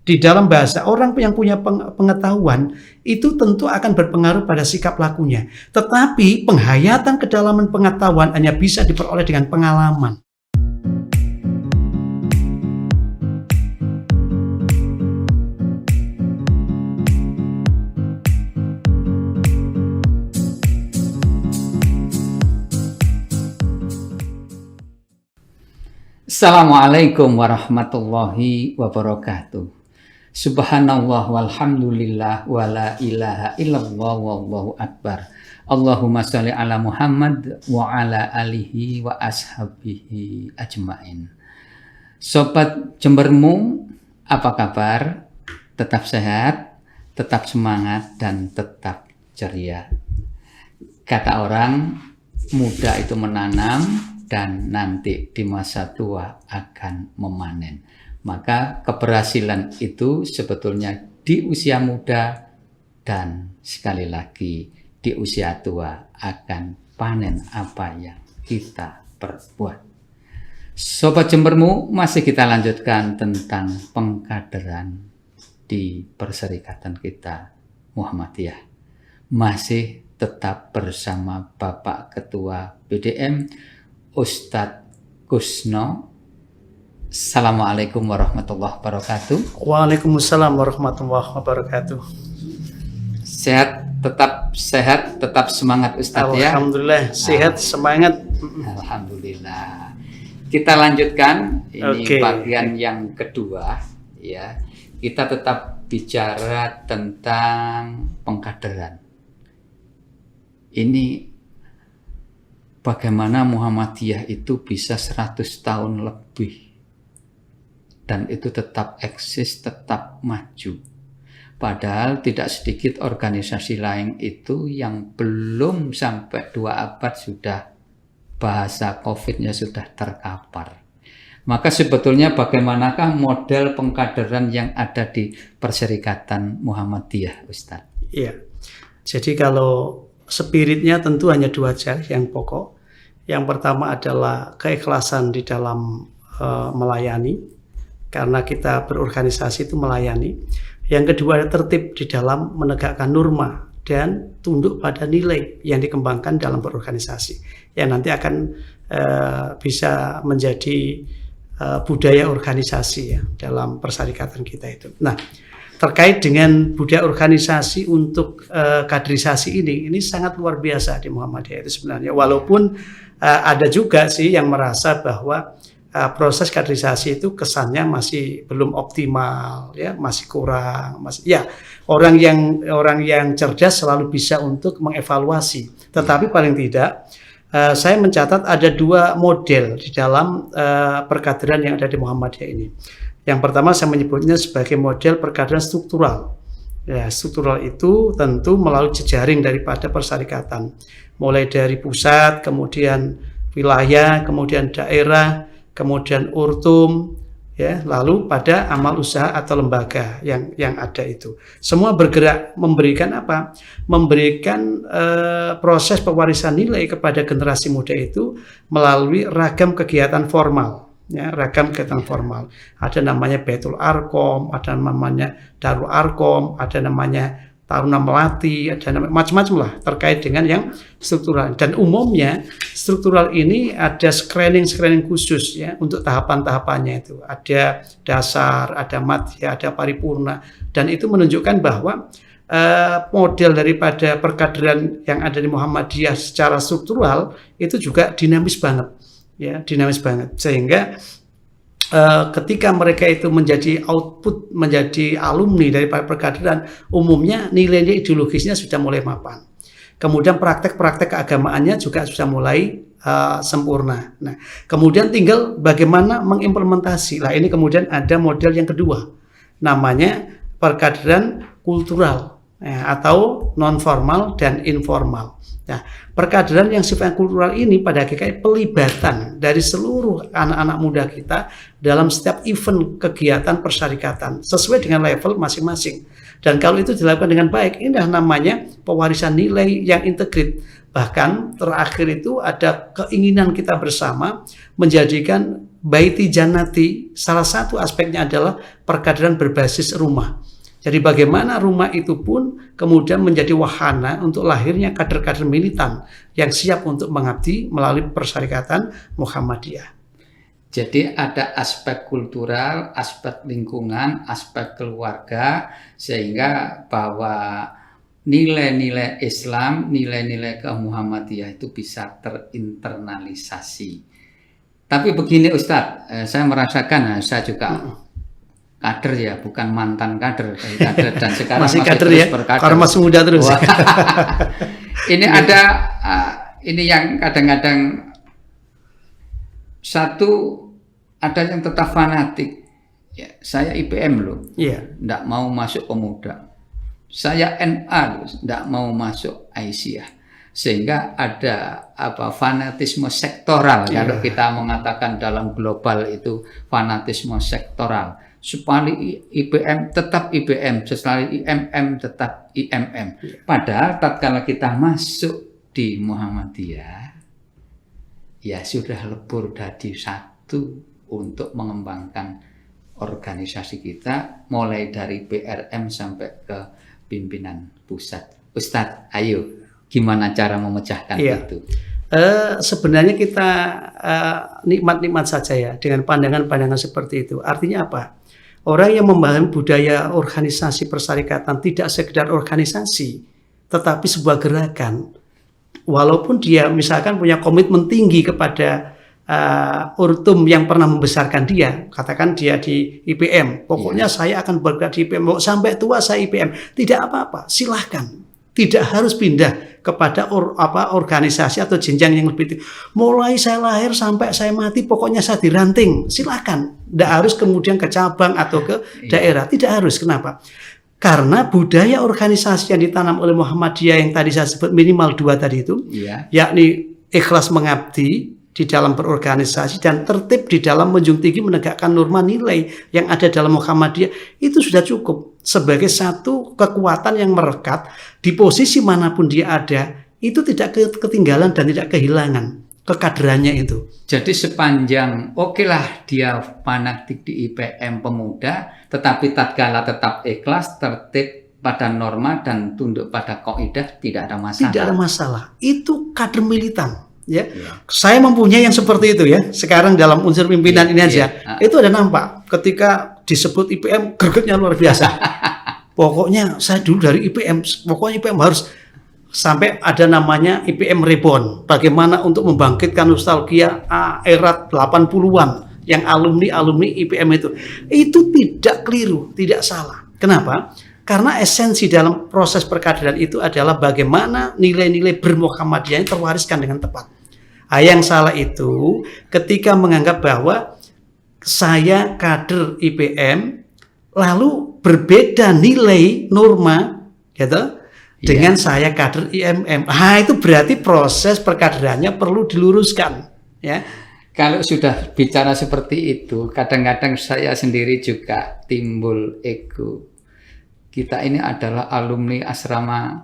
di dalam bahasa, orang yang punya pengetahuan itu tentu akan berpengaruh pada sikap lakunya. Tetapi penghayatan kedalaman pengetahuan hanya bisa diperoleh dengan pengalaman. Assalamualaikum warahmatullahi wabarakatuh. Subhanallah walhamdulillah wala ilaha illallah wallahu akbar. Allahumma sholli ala Muhammad wa ala alihi wa ashabihi ajmain. Sobat Jembermu, apa kabar? Tetap sehat, tetap semangat, dan tetap ceria. Kata orang, muda itu menanam dan nanti di masa tua akan memanen. Maka keberhasilan itu sebetulnya di usia muda dan sekali lagi di usia tua akan panen apa yang kita perbuat. Sobat Jembermu, masih kita lanjutkan tentang pengkaderan di perserikatan kita Muhammadiyah. Masih tetap bersama Bapak Ketua BDM Ustadz Kusno. Assalamualaikum warahmatullahi wabarakatuh. Waalaikumsalam warahmatullahi wabarakatuh. Tetap sehat, tetap semangat Ustadz ya. Alhamdulillah, sehat, semangat. Alhamdulillah. Kita lanjutkan ini bagian yang kedua ya. Kita tetap bicara tentang pengkaderan. Ini bagaimana Muhammadiyah itu bisa 100 tahun lebih dan itu tetap eksis, tetap maju. Padahal tidak sedikit organisasi lain itu yang belum sampai 2 abad sudah bahasa COVID-nya sudah terkapar. Maka sebetulnya bagaimanakah model pengkaderan yang ada di Perserikatan Muhammadiyah, Ustadz? Iya, jadi kalau spiritnya tentu hanya 2 aja yang pokok. Yang pertama adalah keikhlasan di dalam melayani, karena kita berorganisasi itu melayani. Yang kedua adalah tertib di dalam menegakkan norma dan tunduk pada nilai yang dikembangkan dalam berorganisasi, yang nanti akan bisa menjadi budaya organisasi ya dalam perserikatan kita itu. Nah, terkait dengan budaya organisasi untuk kaderisasi ini sangat luar biasa di Muhammadiyah itu sebenarnya. Walaupun ada juga sih yang merasa bahwa proses kaderisasi itu kesannya masih belum optimal ya, masih kurang, ya orang yang cerdas selalu bisa untuk mengevaluasi. Tetapi paling tidak saya mencatat ada 2 model di dalam perkaderan yang ada di Muhammadiyah ini. Yang pertama saya menyebutnya sebagai model perkaderan struktural. Ya, struktural itu tentu melalui jejaring daripada perserikatan, mulai dari pusat, kemudian wilayah, kemudian daerah, kemudian urtum, ya, lalu pada amal usaha atau lembaga yang ada itu. Semua bergerak memberikan apa? Memberikan proses pewarisan nilai kepada generasi muda itu melalui ragam kegiatan formal. Ya, ragam kegiatan formal. Ada namanya Baitul Arkom, ada namanya Darul Arkom, ada namanya Taruna Melati, ada namanya macam-macam lah terkait dengan yang struktural. Dan umumnya struktural ini ada screening khusus ya untuk tahapan-tahapannya itu. Ada dasar, ada madya, ada paripurna, dan itu menunjukkan bahwa model daripada perkaderan yang ada di Muhammadiyah secara struktural itu juga dinamis banget. Ya, dinamis banget, sehingga ketika mereka itu menjadi output, menjadi alumni dari perkaderan, umumnya nilai ideologisnya sudah mulai mapan. Kemudian praktek-praktek keagamaannya juga sudah mulai sempurna. Nah, kemudian tinggal bagaimana mengimplementasi. Lah ini kemudian ada model yang kedua, namanya perkaderan kultural ya, atau non formal dan informal. Nah, perkaderan yang sifatnya kultural ini pada hakikatnya pelibatan dari seluruh anak-anak muda kita dalam setiap event kegiatan perserikatan sesuai dengan level masing-masing. Dan kalau itu dilakukan dengan baik, ini namanya pewarisan nilai yang integrit. Bahkan terakhir itu ada keinginan kita bersama menjadikan Baiti Jannati, salah satu aspeknya adalah perkaderan berbasis rumah. Jadi bagaimana rumah itu pun kemudian menjadi wahana untuk lahirnya kader-kader militan yang siap untuk mengabdi melalui Persyarikatan Muhammadiyah. Jadi ada aspek kultural, aspek lingkungan, aspek keluarga, sehingga bahwa nilai-nilai Islam, nilai-nilai ke-Muhammadiyah itu bisa terinternalisasi. Tapi begini Ustadz, saya merasakan, saya juga kader ya, bukan mantan kader, kader dan sekarang masih kader terus ya, berkader. karena masih muda terus. Ini ada, ini yang kadang-kadang ada yang tetap fanatik. Ya, saya IPM loh, nggak mau masuk pemuda. Saya NA loh, nggak mau masuk Aisyah. Sehingga ada fanatisme sektoral. Kalau kita mengatakan dalam global itu fanatisme sektoral. Supaya IPM tetap IPM, sesuai IMM tetap IMM. Padahal tatkala kita masuk di Muhammadiyah, ya sudah lebur dari satu untuk mengembangkan organisasi kita, mulai dari PRM sampai ke pimpinan pusat. Ustadz, ayo, gimana cara memecahkan itu? Sebenarnya kita nikmat-nikmat saja ya dengan pandangan-pandangan seperti itu. Artinya apa? Orang yang memahami budaya organisasi persyarikatan tidak sekedar organisasi, tetapi sebuah gerakan. Walaupun dia misalkan punya komitmen tinggi kepada urtum yang pernah membesarkan dia, katakan dia di IPM, pokoknya saya akan bergerak di IPM, sampai tua saya IPM, tidak apa-apa, silahkan. Tidak harus pindah kepada organisasi atau jenjang yang lebih tinggi. Mulai saya lahir sampai saya mati, pokoknya saya diranting. Silakan. Tidak harus kemudian ke cabang atau ke daerah. Tidak harus. Kenapa? Karena budaya organisasi yang ditanam oleh Muhammadiyah yang tadi saya sebut minimal 2 tadi itu, yakni ikhlas mengabdi di dalam berorganisasi dan tertib di dalam menjunjung tinggi menegakkan norma nilai yang ada dalam Muhammadiyah, itu sudah cukup sebagai satu kekuatan yang merekat di posisi manapun dia ada, itu tidak ketinggalan dan tidak kehilangan kekaderannya itu. Jadi sepanjang okelah dia fanatik di IPM pemuda, tetapi tatkala tetap ikhlas, tertib pada norma dan tunduk pada kaidah, tidak ada masalah. Tidak ada masalah. Itu kader militan. Ya, saya mempunyai yang seperti itu ya. Sekarang dalam unsur pimpinan ini aja, itu ada nampak. Ketika disebut IPM, gregetnya luar biasa. Pokoknya saya dulu dari IPM, pokoknya IPM harus sampai ada namanya IPM Reborn. Bagaimana untuk membangkitkan nostalgia era 80-an yang alumni IPM itu tidak keliru, tidak salah. Kenapa? Karena esensi dalam proses perkaderan itu adalah bagaimana nilai-nilai bermuhammadiyah terwariskan dengan tepat. Yang salah itu ketika menganggap bahwa saya kader IPM lalu berbeda nilai norma gitu dengan saya kader IMM. Itu berarti proses perkaderannya perlu diluruskan ya. Kalau sudah bicara seperti itu, kadang-kadang saya sendiri juga timbul ego. Kita ini adalah alumni asrama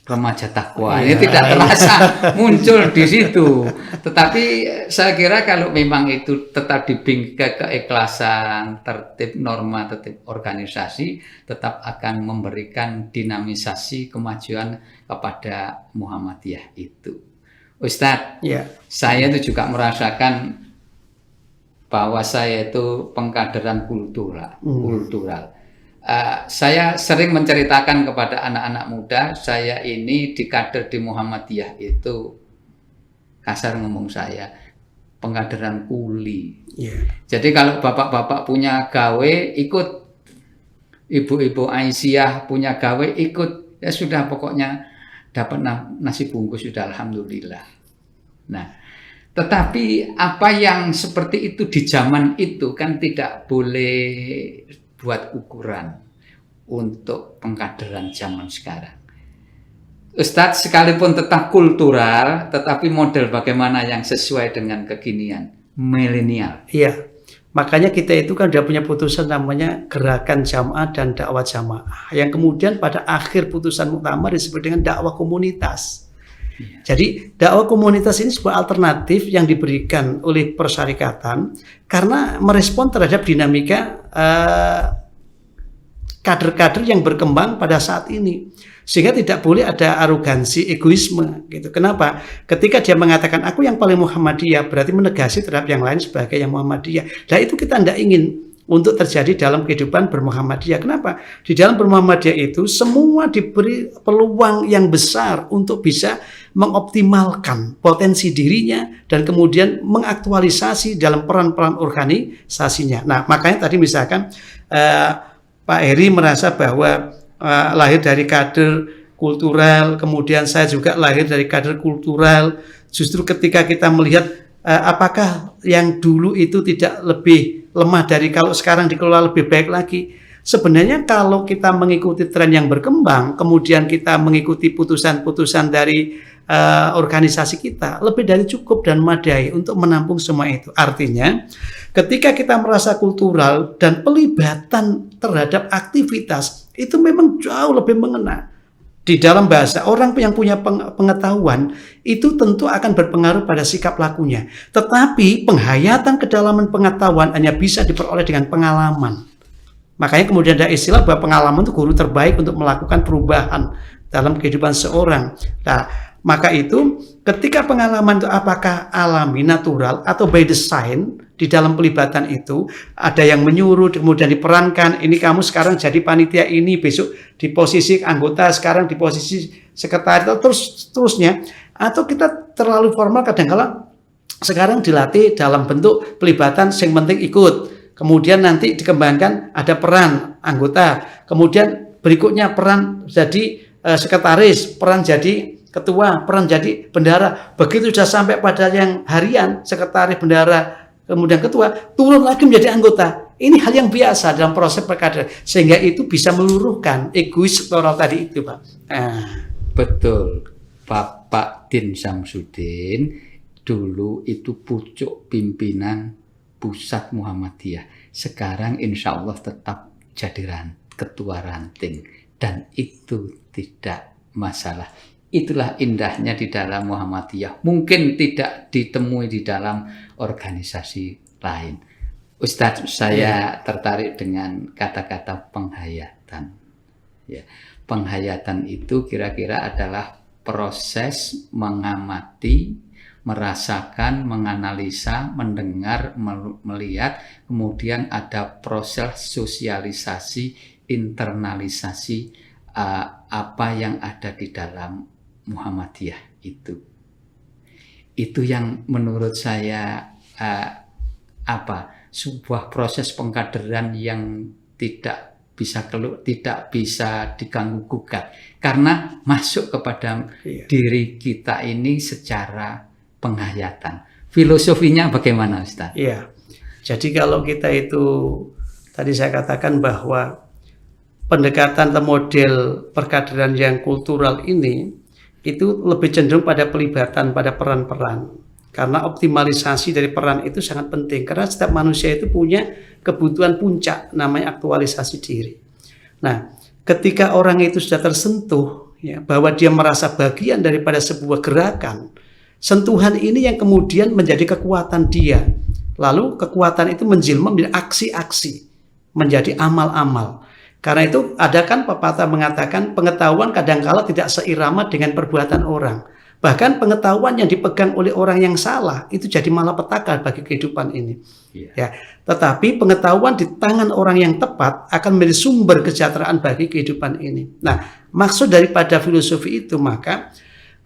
remaja takwa. Ini tidak terasa muncul di situ. Tetapi saya kira kalau memang itu tetap dibingkai keikhlasan, tertib norma, tertib organisasi, tetap akan memberikan dinamisasi kemajuan kepada Muhammadiyah itu. Ustadz, saya itu juga merasakan bahwa saya itu pengkaderan kultural. Saya sering menceritakan kepada anak-anak muda, saya ini di kader di Muhammadiyah itu, kasar ngomong saya, pengkaderan kuli. Jadi kalau bapak-bapak punya gawe, ikut. Ibu-ibu Aisyah punya gawe, ikut. Ya sudah, pokoknya dapat nasi bungkus sudah, alhamdulillah. Nah, tetapi apa yang seperti itu di zaman itu kan tidak boleh buat ukuran untuk pengkaderan zaman sekarang. Ustadz sekalipun tetap kultural, tetapi model bagaimana yang sesuai dengan kekinian, milenial. Iya, makanya kita itu kan sudah punya putusan namanya gerakan jamaah dan dakwah jamaah, yang kemudian pada akhir putusan muktamar disebut dengan dakwah komunitas. Jadi dakwah komunitas ini sebuah alternatif yang diberikan oleh persyarikatan karena merespon terhadap dinamika kader-kader yang berkembang pada saat ini. Sehingga tidak boleh ada arogansi, egoisme gitu. Kenapa? Ketika dia mengatakan aku yang paling Muhammadiyah, berarti menegasi terhadap yang lain sebagai yang Muhammadiyah. Nah itu kita tidak ingin untuk terjadi dalam kehidupan bermuhammadiyah. Kenapa? Di dalam bermuhammadiyah itu semua diberi peluang yang besar untuk bisa mengoptimalkan potensi dirinya dan kemudian mengaktualisasi dalam peran-peran organisasinya. Nah makanya tadi misalkan Pak Heri merasa bahwa lahir dari kader kultural, kemudian saya juga lahir dari kader kultural. Justru ketika kita melihat apakah yang dulu itu tidak lebih lemah dari kalau sekarang dikelola lebih baik lagi. Sebenarnya kalau kita mengikuti tren yang berkembang, kemudian kita mengikuti putusan-putusan dari organisasi kita, lebih dari cukup dan memadai untuk menampung semua itu. Artinya, ketika kita merasa kultural dan pelibatan terhadap aktivitas, itu memang jauh lebih mengena. Di dalam bahasa, orang yang punya pengetahuan, itu tentu akan berpengaruh pada sikap lakunya. Tetapi, penghayatan kedalaman pengetahuan hanya bisa diperoleh dengan pengalaman. Makanya kemudian ada istilah bahwa pengalaman itu guru terbaik untuk melakukan perubahan dalam kehidupan seorang. Nah, maka itu ketika pengalaman itu apakah alami, natural, atau by design, di dalam pelibatan itu ada yang menyuruh, kemudian diperankan, ini kamu sekarang jadi panitia ini, besok di posisi anggota, sekarang di posisi sekretaris, terusnya. Atau kita terlalu formal, kadang-kadang sekarang dilatih dalam bentuk pelibatan, yang penting ikut. Kemudian nanti dikembangkan ada peran anggota, kemudian berikutnya peran jadi sekretaris, peran jadi ketua, peran jadi bendahara. Begitu sudah sampai pada yang harian, sekretaris, bendahara, kemudian ketua, turun lagi menjadi anggota. Ini hal yang biasa dalam proses perkaderan, sehingga itu bisa meluruhkan egois sektoral tadi itu, Pak. Betul, Bapak Din Samsudin dulu itu pucuk pimpinan pusat Muhammadiyah. Sekarang insya Allah tetap jadi ketua ranting, dan itu tidak masalah. Itulah indahnya di dalam Muhammadiyah. Mungkin tidak ditemui di dalam organisasi lain. Ustadz, saya tertarik dengan kata-kata penghayatan. Ya, penghayatan itu kira-kira adalah proses mengamati, merasakan, menganalisa, mendengar, melihat, kemudian ada proses sosialisasi, internalisasi apa yang ada di dalam Muhammadiyah itu yang menurut saya sebuah proses pengkaderan yang tidak bisa diganggu gugat karena masuk kepada diri kita ini secara penghayatan. Filosofinya bagaimana, Ustaz? Iya. Jadi kalau kita itu tadi saya katakan bahwa pendekatan atau model perkaderan yang kultural ini itu lebih cenderung pada pelibatan pada peran-peran. Karena optimalisasi dari peran itu sangat penting. Karena setiap manusia itu punya kebutuhan puncak namanya aktualisasi diri. Nah, ketika orang itu sudah tersentuh ya, bahwa dia merasa bagian daripada sebuah gerakan, sentuhan ini yang kemudian menjadi kekuatan dia. Lalu kekuatan itu menjelma menjadi aksi-aksi, menjadi amal-amal. Karena itu ada kan pepatah mengatakan pengetahuan kadangkala tidak seirama dengan perbuatan orang. Bahkan pengetahuan yang dipegang oleh orang yang salah itu jadi malapetaka bagi kehidupan ini. Ya, tetapi pengetahuan di tangan orang yang tepat akan menjadi sumber kesejahteraan bagi kehidupan ini. Nah, maksud daripada filosofi itu maka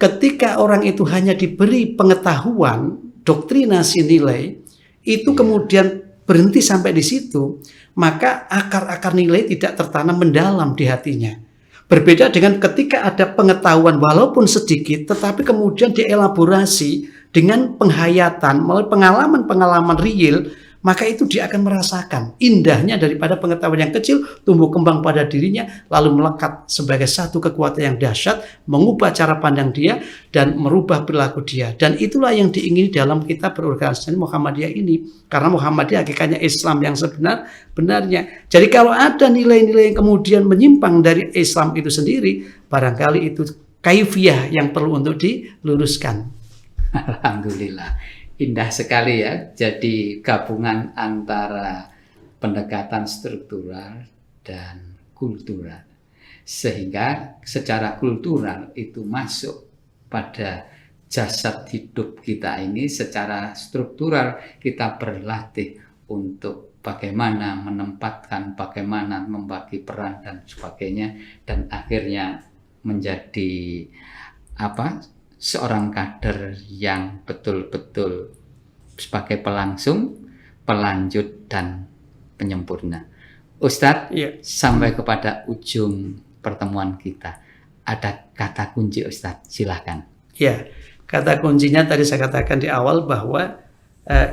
ketika orang itu hanya diberi pengetahuan, doktrinasi nilai, itu kemudian berhenti sampai di situ, maka akar-akar nilai tidak tertanam mendalam di hatinya. Berbeda dengan ketika ada pengetahuan walaupun sedikit, tetapi kemudian dielaborasi dengan penghayatan melalui pengalaman-pengalaman real, maka itu dia akan merasakan indahnya daripada pengetahuan yang kecil tumbuh kembang pada dirinya, lalu melekat sebagai satu kekuatan yang dahsyat, mengubah cara pandang dia dan merubah perilaku dia. Dan itulah yang diingini dalam kita berorganisasi Muhammadiyah ini. Karena Muhammadiyah hakikatnya Islam yang sebenarnya. Jadi kalau ada nilai-nilai yang kemudian menyimpang dari Islam itu sendiri, barangkali itu kaifiah yang perlu untuk diluruskan. Alhamdulillah, indah sekali ya. Jadi gabungan antara pendekatan struktural dan kultural. Sehingga secara kultural itu masuk pada jasad hidup kita ini, secara struktural kita berlatih untuk bagaimana menempatkan, bagaimana membagi peran dan sebagainya, dan akhirnya menjadi seorang kader yang betul-betul sebagai pelangsung, pelanjut dan penyempurna. Ustadz, sampai kepada ujung pertemuan kita, ada kata kunci Ustadz, silahkan. Ya, kata kuncinya tadi saya katakan di awal bahwa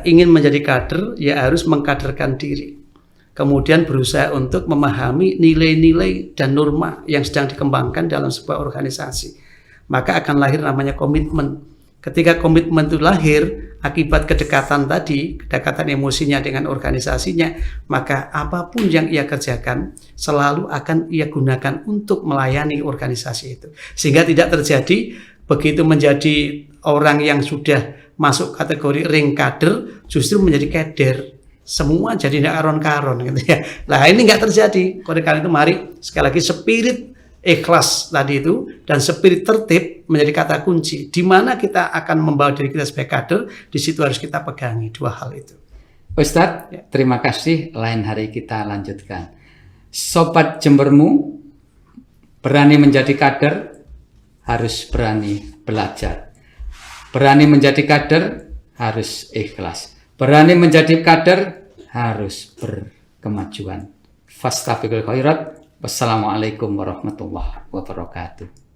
ingin menjadi kader, ya harus mengkaderkan diri. Kemudian berusaha untuk memahami nilai-nilai dan norma yang sedang dikembangkan dalam sebuah organisasi. Maka akan lahir namanya komitmen. Ketika komitmen itu lahir, akibat kedekatan tadi, kedekatan emosinya dengan organisasinya, maka apapun yang ia kerjakan, selalu akan ia gunakan untuk melayani organisasi itu. Sehingga tidak terjadi, begitu menjadi orang yang sudah masuk kategori ring kader, justru menjadi keder. Semua jadi tidak karon-karon gitu ya. Nah ini nggak terjadi. Oleh karena itu mari sekali lagi spirit ikhlas tadi itu dan spirit tertib menjadi kata kunci. Di mana kita akan membawa diri kita sebagai kader, di situ harus kita pegangi dua hal itu. Ustadz, terima kasih. Lain hari kita lanjutkan. Sobat Jembermu, berani menjadi kader, harus berani belajar. Berani menjadi kader, harus ikhlas. Berani menjadi kader, harus berkemajuan. Fastabiqul khairat. Wassalamualaikum warahmatullahi wabarakatuh.